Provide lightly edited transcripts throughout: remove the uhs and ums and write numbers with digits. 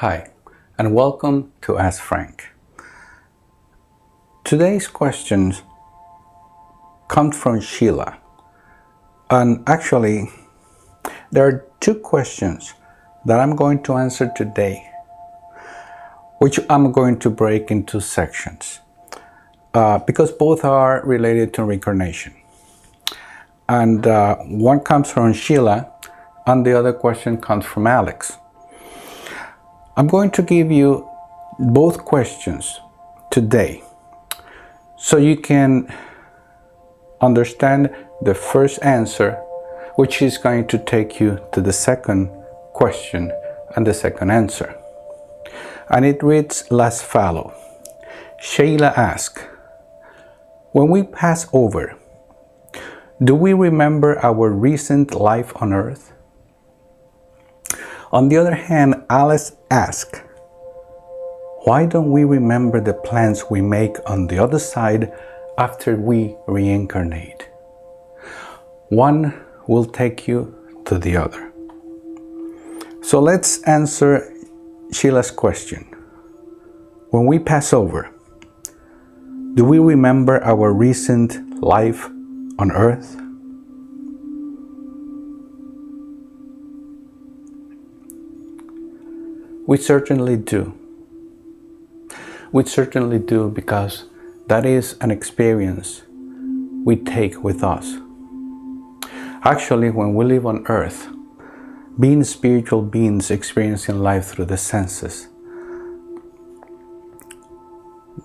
Hi, and welcome to Ask Frank. Today's questions come from Sheila. And actually, there are two questions that I'm going to answer today, which I'm going to break into sections because both are related to reincarnation. And one comes from Sheila, and the other question comes from Alex. I'm going to give you both questions today so you can understand the first answer, which is going to take you to the second question and the second answer. And it reads as follows. Sheila asks, when we pass over, do we remember our recent life on earth? On the other hand, Alice asks, why don't we remember the plans we make on the other side after we reincarnate? One will take you to the other. So let's answer Sheila's question. When we pass over, do we remember our recent life on earth? We certainly do. We certainly do, because that is an experience we take with us. Actually, when we live on earth, being spiritual beings experiencing life through the senses,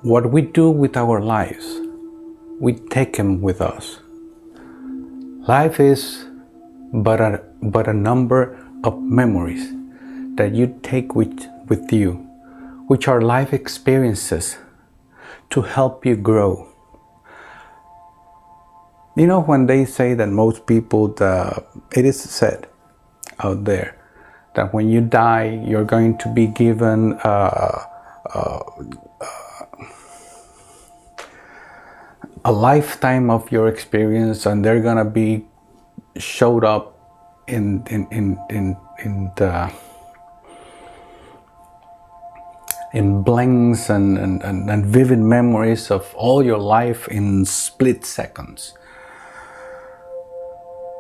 what we do with our lives, we take them with us. Life is but a number of memories that you take with you, which are life experiences to help you grow. You know, when they say that most people, it is said out there that when you die, you're going to be given a lifetime of your experience, and they're gonna be showed up in blanks and vivid memories of all your life in split seconds.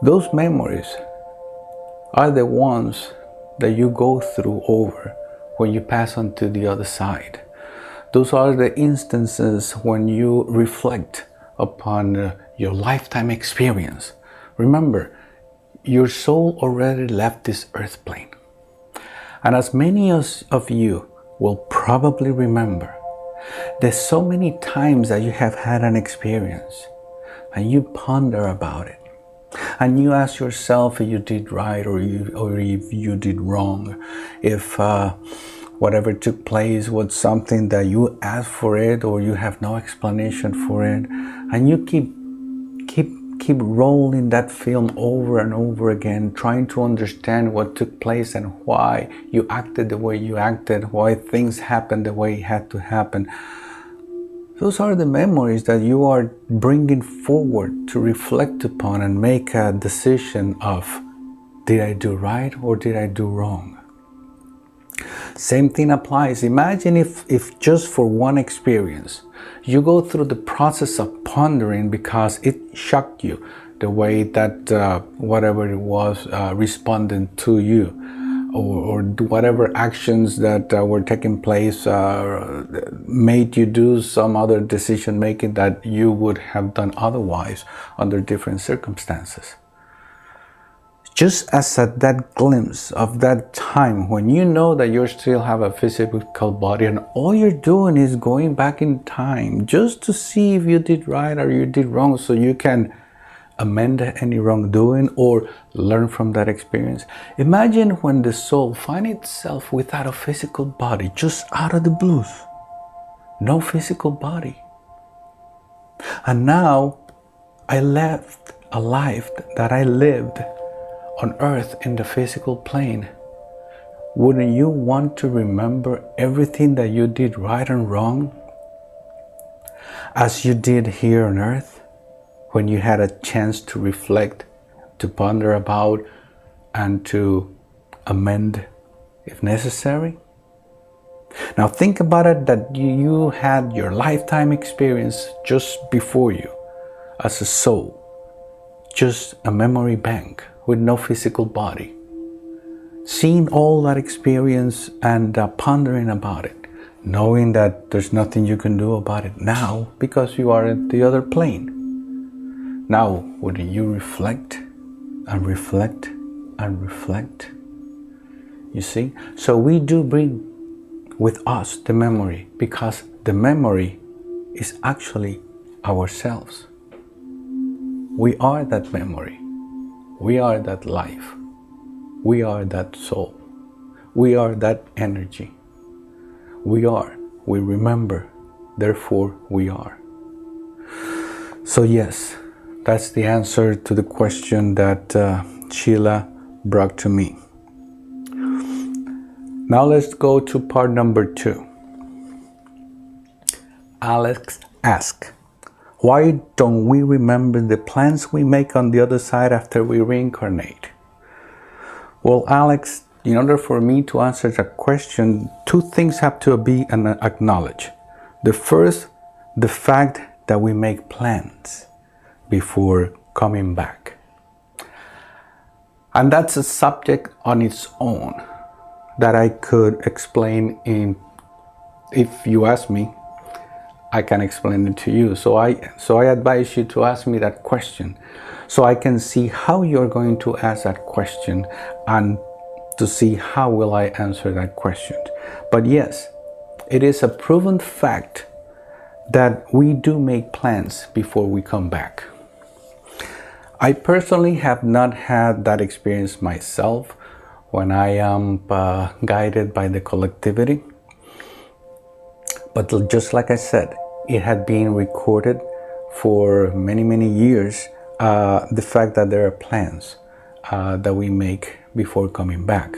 Those memories are the ones that you go through over when you pass on to the other side. Those are the instances when you reflect upon your lifetime experience. Remember, your soul already left this earth plane. And as many of you will probably remember, there's so many times that you have had an experience and you ponder about it and you ask yourself if you did right or if you did wrong, if whatever took place was something that you asked for it or you have no explanation for it, and you keep rolling that film over and over again, trying to understand what took place and why you acted the way you acted, why things happened the way it had to happen. Those are the memories that you are bringing forward to reflect upon and make a decision of, did I do right or did I do wrong? Same thing applies. Imagine if just for one experience, you go through the process of pondering because it shocked you, the way that whatever it was responded to you, or whatever actions that were taking place made you do some other decision making that you would have done otherwise under different circumstances. Just as at that glimpse of that time when you know that you still have a physical body and all you're doing is going back in time just to see if you did right or you did wrong, so you can amend any wrongdoing or learn from that experience. Imagine when the soul finds itself without a physical body, just out of the blues, no physical body. And now I left a life that I lived on earth in the physical plane. Wouldn't you want to remember everything that you did right and wrong as you did here on earth when you had a chance to reflect, to ponder about, and to amend if necessary? Now think about it, that you had your lifetime experience just before you as a soul, just a memory bank with no physical body. Seeing all that experience and pondering about it, knowing that there's nothing you can do about it now because you are at the other plane. Now, would you reflect and reflect and reflect? You see? So we do bring with us the memory, because the memory is actually ourselves. We are that memory. We are that life. We are that soul. We are that energy. We remember, therefore we are. So yes, that's the answer to the question that Sheila brought to me. Now let's go to part number 2. Alex asks, why don't we remember the plans we make on the other side after we reincarnate? Well, Alex, in order for me to answer that question, 2 things have to be acknowledged. The first, the fact that we make plans before coming back. And that's a subject on its own that I could explain if you ask me, I can explain it to you. So I advise you to ask me that question, so I can see how you're going to ask that question and to see how will I answer that question. But yes, it is a proven fact that we do make plans before we come back. I personally have not had that experience myself when I am guided by the collectivity. But just like I said, it had been recorded for many, many years, the fact that there are plans that we make before coming back.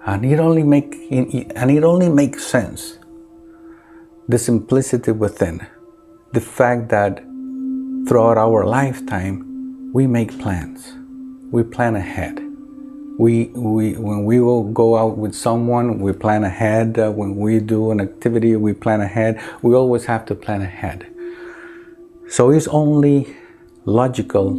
And it only makes sense, the simplicity within, the fact that throughout our lifetime, we make plans. We plan ahead. When we will go out with someone, we plan ahead. When we do an activity, we plan ahead. We always have to plan ahead. So it's only logical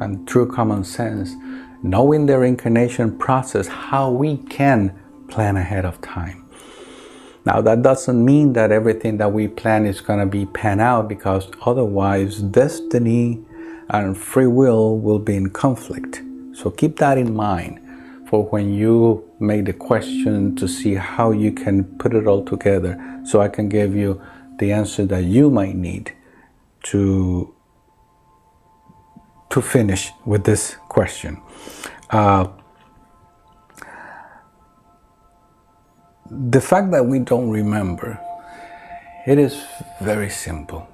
and true common sense, knowing the reincarnation process, how we can plan ahead of time. Now, that doesn't mean that everything that we plan is going to be pan out, because otherwise destiny and free will be in conflict. So keep that in mind for when you make the question, to see how you can put it all together, so I can give you the answer that you might need to finish with this question. The fact that we don't remember, it is very simple.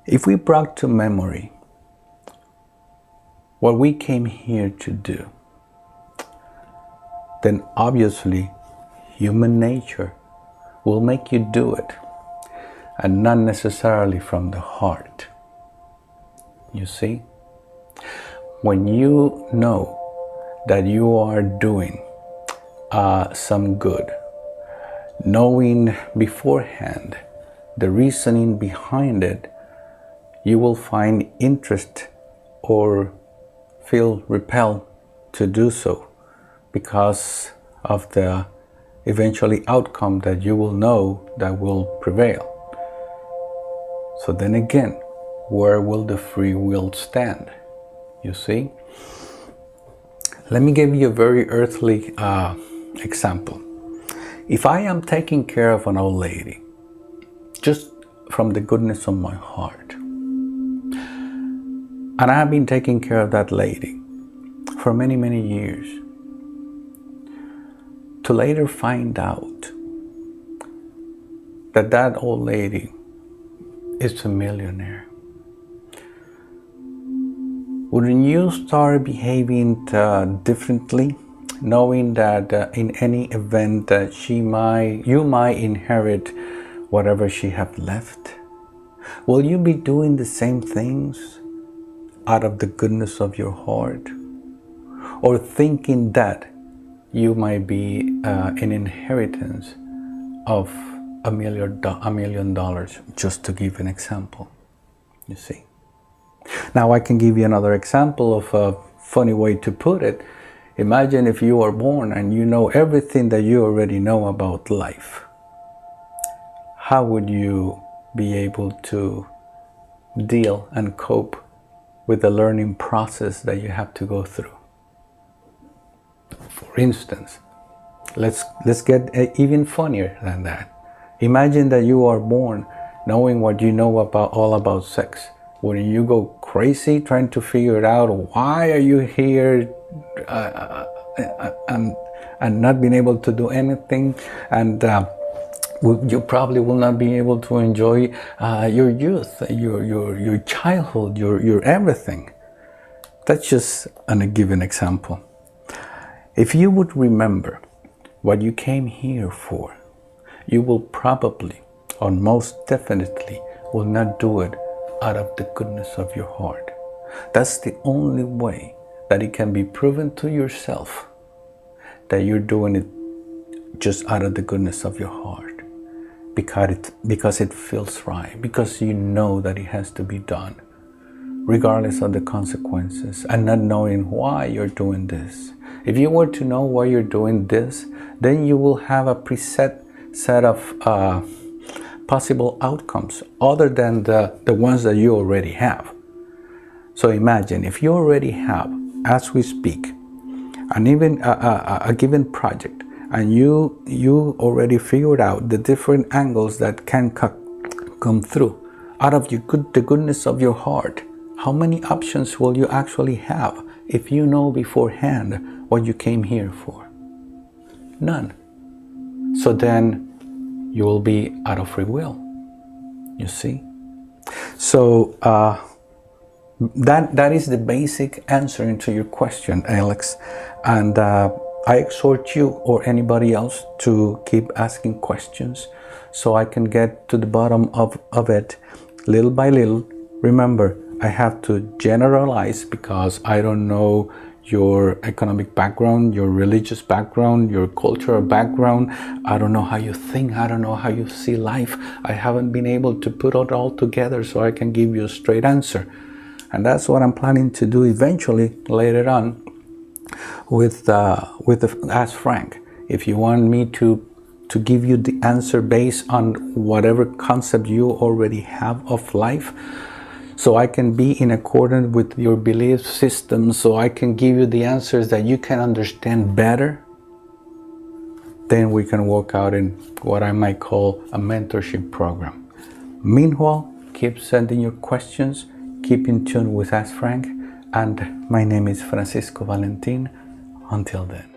If we brought to memory what we came here to do, then obviously human nature will make you do it, and not necessarily from the heart. You see? When you know that you are doing some good, knowing beforehand the reasoning behind it, you will find interest or feel repelled to do so, because of the eventually outcome that you will know that will prevail. So then again, where will the free will stand? You see? Let me give you a very earthly example. If I am taking care of an old lady, just from the goodness of my heart, and I have been taking care of that lady for many, many years, to later find out that that old lady is a millionaire, wouldn't you start behaving differently, knowing that in any event that you might inherit whatever she have left? Will you be doing the same things out of the goodness of your heart, or thinking that you might be an inheritance of $1 million, just to give an example, you see. Now I can give you another example of a funny way to put it. Imagine if you are born and you know everything that you already know about life. How would you be able to deal and cope with the learning process that you have to go through? For instance, let's get even funnier than that. Imagine that you are born knowing what you know about all about sex. Wouldn't you go crazy trying to figure out why are you here and not being able to do anything, and you probably will not be able to enjoy your youth, your childhood, your everything. That's just a given example. If you would remember what you came here for, you will probably, or most definitely, will not do it out of the goodness of your heart. That's the only way that it can be proven to yourself that you're doing it just out of the goodness of your heart, because it feels right, because you know that it has to be done, regardless of the consequences, and not knowing why you're doing this. If you were to know why you're doing this, then you will have a preset set of possible outcomes other than the ones that you already have. So imagine if you already have, as we speak, and even a given project, and you already figured out the different angles that can come through out of the goodness of your heart. How many options will you actually have if you know beforehand what you came here for? None. So then you will be out of free will, you see. So that is the basic answer into your question, Alex. And I exhort you or anybody else to keep asking questions so I can get to the bottom of it little by little. Remember, I have to generalize because I don't know your economic background, your religious background, your cultural background. I don't know how you think. I don't know how you see life. I haven't been able to put it all together so I can give you a straight answer. And that's what I'm planning to do eventually later on with the Ask Frank. If you want me to give you the answer based on whatever concept you already have of life, so I can be in accordance with your belief system, so I can give you the answers that you can understand better, then we can work out in what I might call a mentorship program. Meanwhile, keep sending your questions, keep in tune with Ask Frank, and my name is Francisco Valentin. Until then.